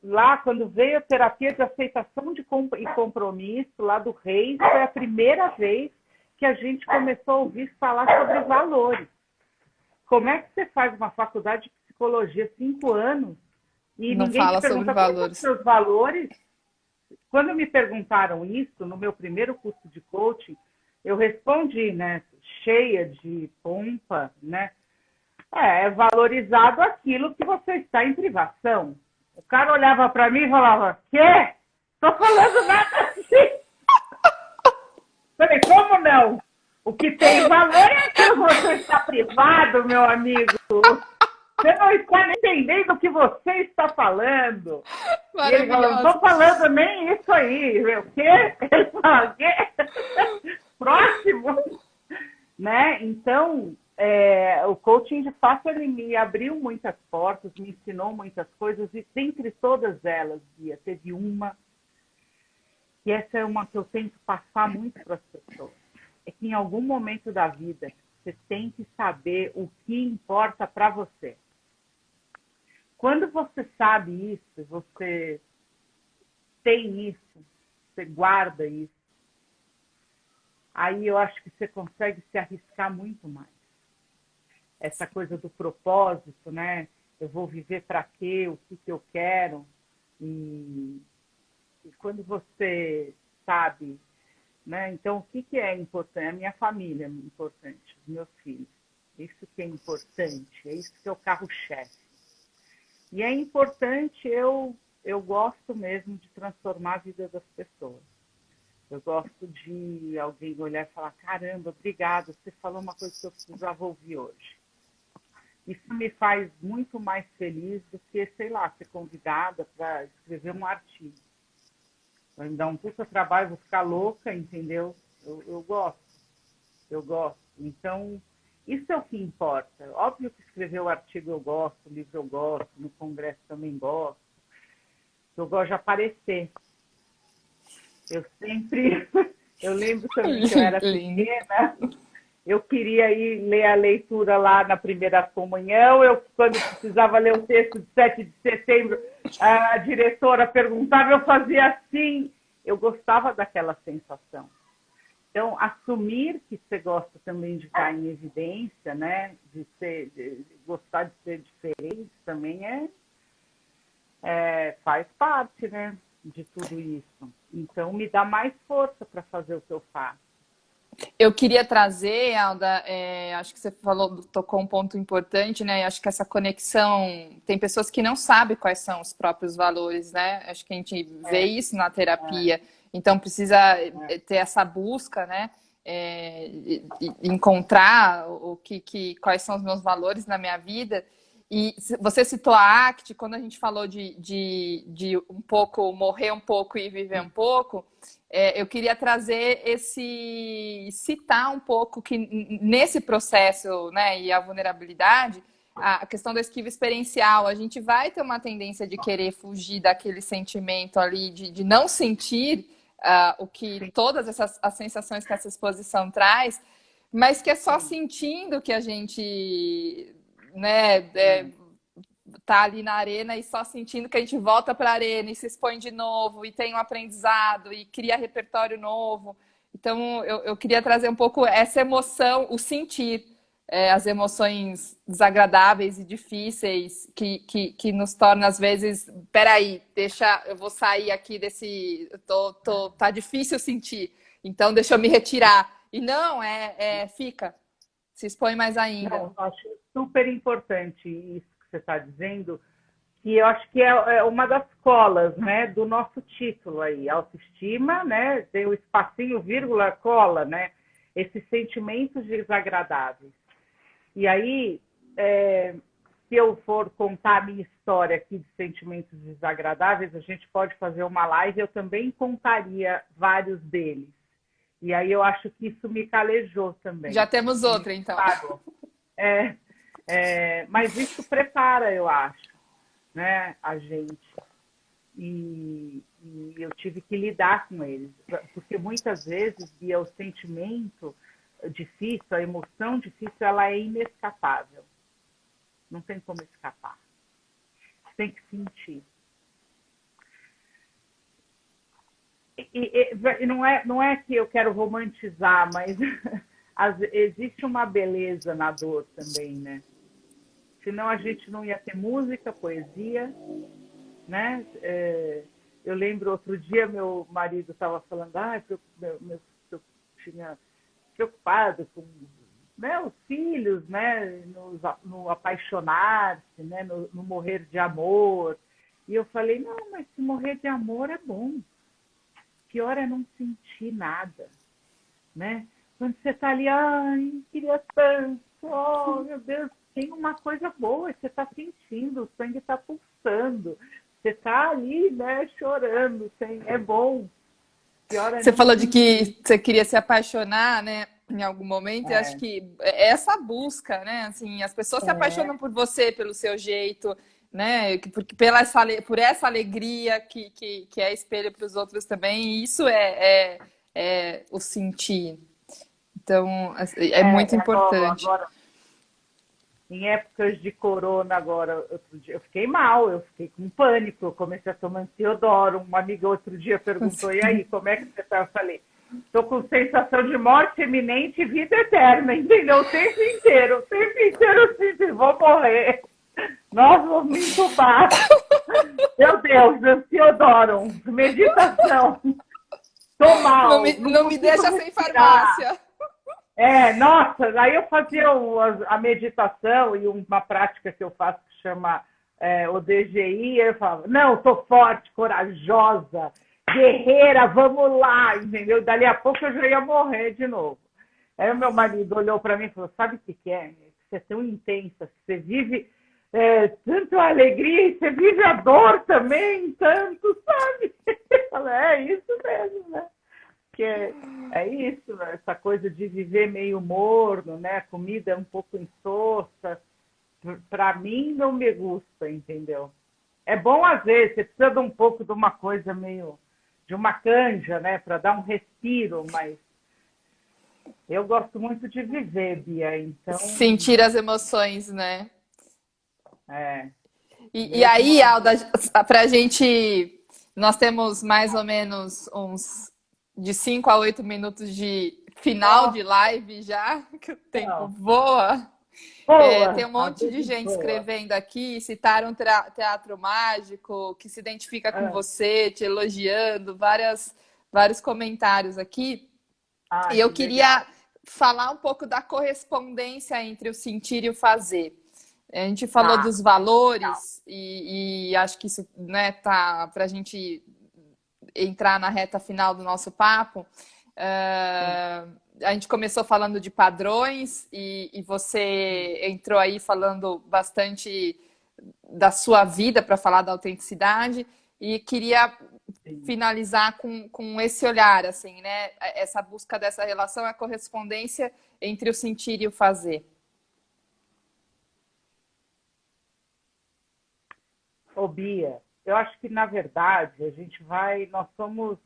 lá quando veio a terapia de aceitação e compromisso, lá do Reis, foi a primeira vez que a gente começou a ouvir falar sobre valores. Como é que você faz uma faculdade de psicologia 5 anos e Não ninguém te fala sobre pergunta quais são os valores. seus valores? Quando me perguntaram isso, no meu primeiro curso de coaching, eu respondi, né, cheia de pompa, né, é valorizado aquilo que você está em privação. O cara olhava para mim e falava, quê? Tô falando nada assim. Falei, como não? O que tem valor é aquilo que você está privado, meu amigo. Você não está nem entendendo o que você está falando. E ele falou, não estou falando nem isso aí. O quê? Ele falou, o quê? Próximo. Né? Então, o coaching, de fato, ele me abriu muitas portas, me ensinou muitas coisas, e dentre todas elas, Bia, teve uma, e essa é uma que eu tento passar muito para as pessoas, é que em algum momento da vida, você tem que saber o que importa para você. Quando você sabe isso, você tem isso, você guarda isso, aí eu acho que você consegue se arriscar muito mais. Essa coisa do propósito, né? Eu vou viver para quê? O que eu quero? E quando você sabe, né? Então, o que é importante? A minha família é importante, os meus filhos. Isso que é importante, é isso que é o carro-chefe. E é importante, eu gosto mesmo de transformar a vida das pessoas. Eu gosto de alguém olhar e falar, caramba, obrigada, você falou uma coisa que eu precisava ouvir hoje. Isso me faz muito mais feliz do que, sei lá, ser convidada para escrever um artigo. Vai me dar um puta trabalho, vou ficar louca, entendeu? Eu gosto, eu gosto. Então, isso é o que importa. Óbvio que escrever o artigo eu gosto, o livro eu gosto, no congresso também gosto. Eu gosto de aparecer. Eu sempre... Eu lembro também que eu era pequena, eu queria ir ler a leitura lá na primeira comunhão. Quando precisava ler o texto de 7 de setembro, a diretora perguntava, eu fazia assim. Eu gostava daquela sensação. Então, assumir que você gosta também de estar em evidência, né? De gostar de ser diferente também faz parte, né? De tudo isso. Então, me dá mais força para fazer o que eu faço. Eu queria trazer, Alda, acho que você tocou um ponto importante, né? Acho que essa conexão, tem pessoas que não sabem quais são os próprios valores, né? Acho que a gente vê isso na terapia. Então precisa ter essa busca, né? Encontrar quais são os meus valores na minha vida. E você citou a ACT, quando a gente falou de um pouco morrer um pouco e viver um pouco, eu queria trazer citar um pouco que nesse processo, né, e a vulnerabilidade, a questão da esquiva experiencial, a gente vai ter uma tendência de querer fugir daquele sentimento ali, de não sentir todas as sensações que essa exposição traz, mas que é só sentindo que a gente, né, tá ali na arena e só sentindo que a gente volta para a arena e se expõe de novo e tem um aprendizado e cria repertório novo. Então, eu queria trazer um pouco essa emoção, o sentir, as emoções desagradáveis e difíceis que nos tornam, às vezes, peraí, eu vou sair aqui desse... Tá difícil sentir, então deixa eu me retirar. E não, fica, se expõe mais ainda. Não, eu acho super importante isso que você está dizendo, que eu acho que é uma das colas, né, do nosso título aí, autoestima, né, tem o espacinho, vírgula, cola, né, esses sentimentos desagradáveis. E aí, se eu for contar a minha história aqui de sentimentos desagradáveis, a gente pode fazer uma live, eu também contaria vários deles. E aí eu acho que isso me calejou também. Já temos outra, então. Mas isso prepara, eu acho, né, a gente. E eu tive que lidar com eles. Porque muitas vezes, Bia, o sentimento difícil, a emoção difícil, ela é inescapável. Não tem como escapar. Você tem que sentir. E não é que eu quero romantizar, mas existe uma beleza na dor também, né? Senão a gente não ia ter música, poesia, né? Eu lembro outro dia meu marido estava falando, eu tinha preocupado com, né, os filhos, né, no apaixonar-se, né, no morrer de amor. E eu falei, não, mas se morrer de amor é bom. Pior é não sentir nada, né? Quando você está ali, ai, queria tanto, oh, meu Deus, tem uma coisa boa, você está sentindo, o sangue está pulsando, você está ali, né, chorando, é bom. Pior é você falou sentir. de que você queria se apaixonar, né, em algum momento, e acho que é essa busca, né, assim, as pessoas se apaixonam por você, pelo seu jeito, né, por essa alegria que é espelho para os outros também, e isso é o sentir. Então, é muito importante. Agora, em épocas de corona, agora, outro dia, eu fiquei mal, eu fiquei com pânico, eu comecei a tomar ansiodoro. Uma amiga outro dia perguntou, e aí, como é que você está? Eu falei, estou com sensação de morte iminente e vida eterna, entendeu? O tempo inteiro eu sinto, vou morrer. Nós vamos me entubar. Meu Deus, ansiodoro, meditação. Tô mal. Não me deixa sem farmácia. Nossa, aí eu fazia a meditação e uma prática que eu faço que chama o DGI, eu falava, não, tô forte, corajosa, guerreira, vamos lá, entendeu? Dali a pouco eu já ia morrer de novo. Aí o meu marido olhou para mim e falou, sabe o que que é? Você é tão intensa, você vive tanto a alegria e você vive a dor também, tanto, sabe? Eu falei, é isso mesmo, né? Porque é isso, né? Essa coisa de viver meio morno, né? A comida é um pouco insossa. Para mim não me gusta, entendeu? É bom às vezes, você precisa de um pouco de uma coisa meio de uma canja, né, para dar um respiro, mas eu gosto muito de viver, Bia, então Sentir as emoções, né? é, E mesmo aí, às Alda, vezes. pra gente. Nós temos mais ou menos uns de 5 a 8 minutos de final de Nossa, live já, que o tempo voa. Tem boa, um a monte de vida gente boa. escrevendo aqui, citaram Teatro Mágico, que se identifica com Ah, você, te elogiando, vários comentários aqui. E eu que queria legal. falar um pouco da correspondência entre o sentir e o fazer. A gente falou Tá, dos valores e acho que isso, né, tá para a gente entrar na reta final do nosso papo. sim, A gente começou falando de padrões e sim, você entrou aí falando bastante da sua vida para falar da autenticidade e queria sim. finalizar com esse olhar, assim, né? Essa busca dessa relação, a correspondência entre o sentir e o fazer. Ô, Bia, eu acho que na verdade nós somos,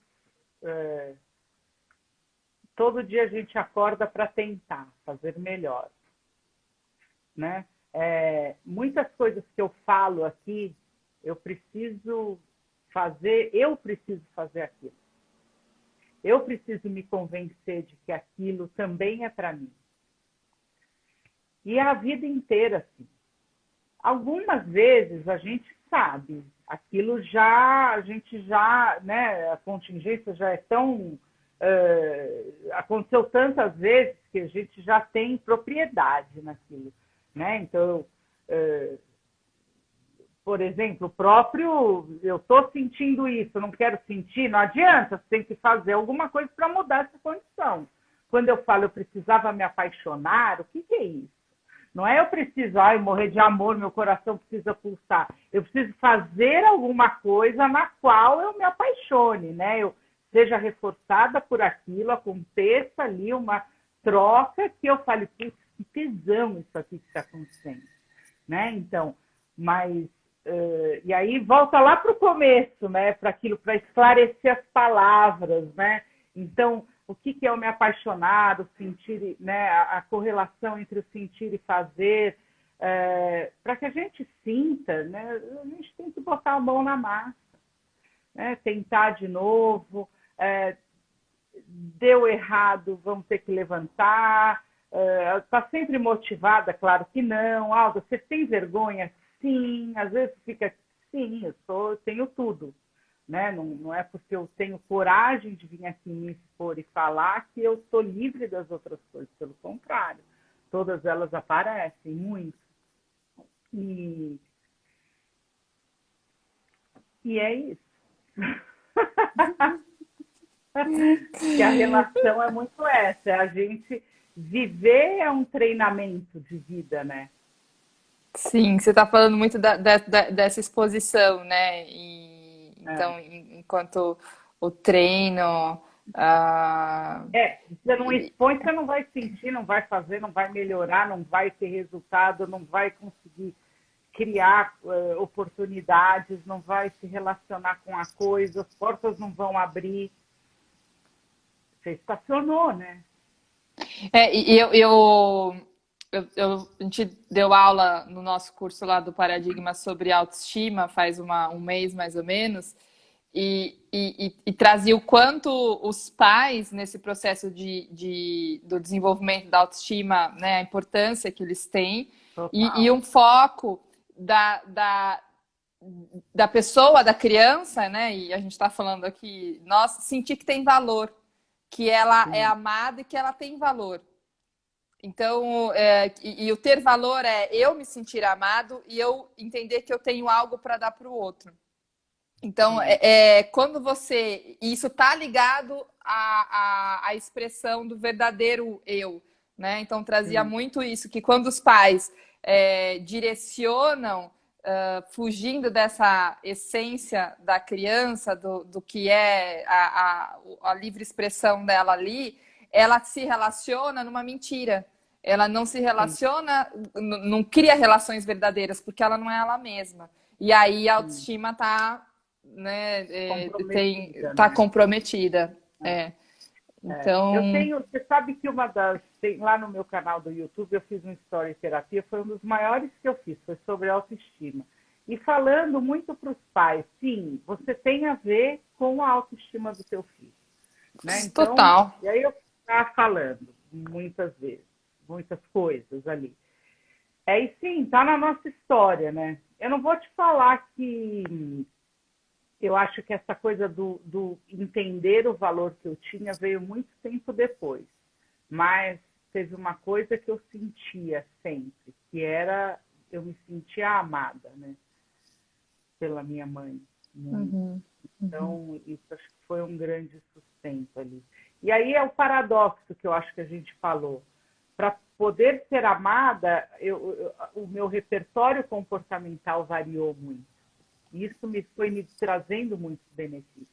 todo dia a gente acorda para tentar fazer melhor, né? Muitas coisas que eu falo aqui, eu eu preciso fazer aquilo. Eu preciso me convencer de que aquilo também é para mim. E é a vida inteira, assim. Algumas vezes a gente sabe, a gente já, né, a contingência já é tão. Aconteceu tantas vezes que a gente já tem propriedade naquilo. Né? Então, uh, por exemplo, eu estou sentindo isso, não quero sentir, não adianta, você tem que fazer alguma coisa para mudar essa condição. Quando eu falo eu precisava me apaixonar, o que é isso? Não é eu preciso morrer de amor, meu coração precisa pulsar. Eu preciso fazer alguma coisa na qual eu me apaixone, né? Eu seja reforçada por aquilo, aconteça ali uma troca que eu fale, putz, que tesão isso aqui que está acontecendo. Né? Então, mas e aí volta lá para o começo, né? Para aquilo, para esclarecer as palavras, né? Então, o que é o me apaixonar, o sentir, né? A correlação entre o sentir e fazer, para que a gente sinta, né? A gente tem que botar a mão na massa, né? Tentar de novo, deu errado, vamos ter que levantar. Está sempre motivada? Claro que não. Alda, você tem vergonha? Sim. Às vezes fica, sim, eu tenho tudo. Né? Não é porque eu tenho coragem de vir aqui me expor e falar que eu estou livre das outras coisas. Pelo contrário, todas elas aparecem, muito. E, e é isso. Que a relação é muito essa, a gente viver é um treinamento de vida, né? Sim, você está falando muito dessa exposição, né? É. Então, enquanto o treino. Você não expõe, você não vai sentir, não vai fazer, não vai melhorar, não vai ter resultado, não vai conseguir criar oportunidades, não vai se relacionar com a coisa, as portas não vão abrir. Você estacionou, né? E a gente deu aula no nosso curso lá do Paradigma sobre autoestima faz um mês mais ou menos, e trazia o quanto os pais, nesse processo do desenvolvimento da autoestima, né, a importância que eles têm, e Total. um foco da pessoa, da criança, né, e a gente está falando aqui, nossa, sentir que tem valor, que ela é Sim. amada e que ela tem valor. Então, o ter valor é eu me sentir amado e eu entender que eu tenho algo para dar para o outro. Então, quando você... Isso está ligado à expressão do verdadeiro eu, né? Então, trazia muito isso, que quando os pais direcionam, fugindo dessa essência da criança, do que é a livre expressão dela ali, ela se relaciona numa mentira. Ela não se relaciona, não cria relações verdadeiras, porque ela não é ela mesma. E aí a autoestima está... né, tá comprometida. Então, eu tenho, você sabe que lá no meu canal do YouTube eu fiz uma Story Terapia, foi um dos maiores que eu fiz, foi sobre autoestima. E falando muito para os pais, sim, você tem a ver com a autoestima do seu filho. Né? Então, total. E aí eu estava falando muitas vezes, muitas coisas ali. E sim, tá na nossa história, né? Eu não vou te falar que eu acho que essa coisa do entender o valor que eu tinha veio muito tempo depois. Mas teve uma coisa que eu sentia sempre, que era, eu me sentia amada, né? Pela minha mãe. Então, isso acho que foi um grande sustento ali. E aí é o paradoxo que eu acho que a gente falou. Para poder ser amada, o meu repertório comportamental variou muito. Isso foi me trazendo muitos benefícios.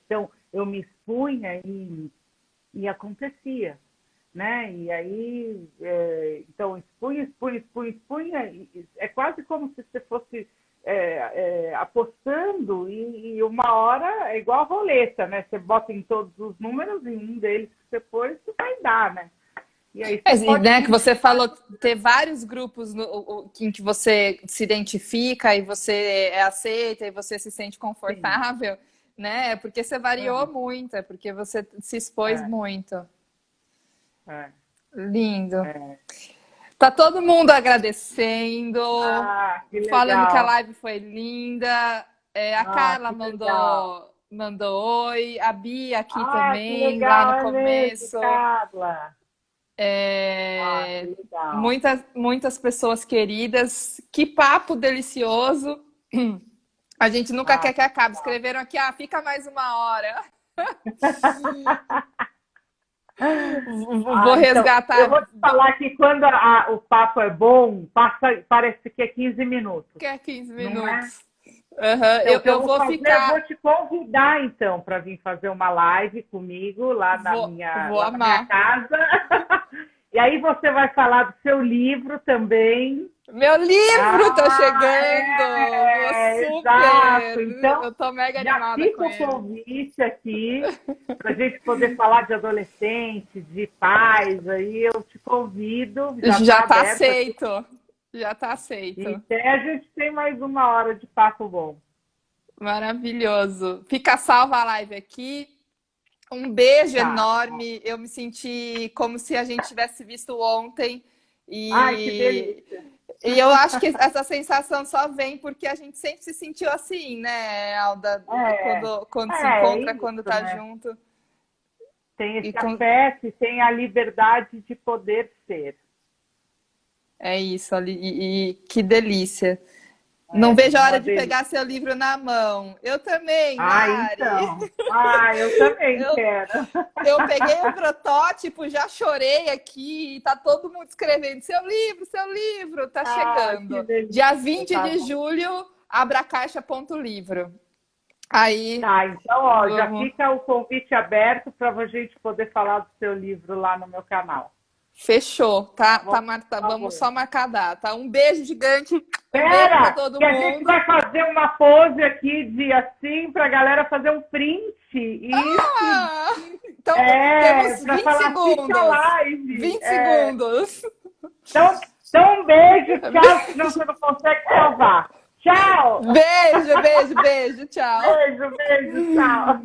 Então, eu me expunha e acontecia. Né? E aí, então, expunha. É quase como se você fosse apostando e uma hora é igual a roleta, né? Você bota em todos os números e um deles que você pôs, você vai dar, né? E aí né, que você falou ter vários grupos em que você se identifica e você aceita e você se sente confortável, sim, né? Porque você variou muito, é porque você se expôs muito. Lindo. Tá todo mundo agradecendo, falando que a live foi linda. A Carla mandou oi, a Bia aqui também, lá no começo. Carla. Muitas pessoas queridas. Que papo delicioso. A gente nunca quer que acabe. Escreveram aqui, fica mais uma hora. Vou resgatar. Então, eu vou te falar que quando o papo é bom, parece que é 15 minutos. Que é 15 minutos. Não é? Eu vou ficar. Eu vou te convidar, então, para vir fazer uma live comigo lá na minha casa. E aí você vai falar do seu livro também. Meu livro tá chegando! Super! Então, eu tô mega animada com ele. Fica o convite aqui para a gente poder falar de adolescentes, de pais. Aí eu te convido. Já tá aceito. Já tá aceito. E até a gente tem mais uma hora de papo bom. Maravilhoso. Fica salva a live aqui. Um beijo enorme. Eu me senti como se a gente tivesse visto ontem. Ai, que delícia. E eu acho que essa sensação só vem porque a gente sempre se sentiu assim, né, Alda? Quando se encontra, isso, quando tá junto. Tem esse afeto e tem a liberdade de poder ser. É isso, e que delícia. Não vejo a hora de pegar seu livro na mão. Eu também, Mari. Então. Eu também quero. Eu peguei o protótipo, já chorei aqui. Tá todo mundo escrevendo seu livro, tá chegando. Dia 20 de julho, abracaixa.livro. Aí. Tá, então, já fica o convite aberto para a gente poder falar do seu livro lá no meu canal. Fechou, tá, Marta? Vamos só marcar a data. Um beijo gigante. Espera, pra todo mundo. A gente vai fazer uma pose aqui de assim pra galera fazer um print. Então temos 20 segundos. Live. 20 segundos. Então um beijo, tchau, senão você não consegue salvar. Tchau! Beijo, tchau. Beijo, tchau.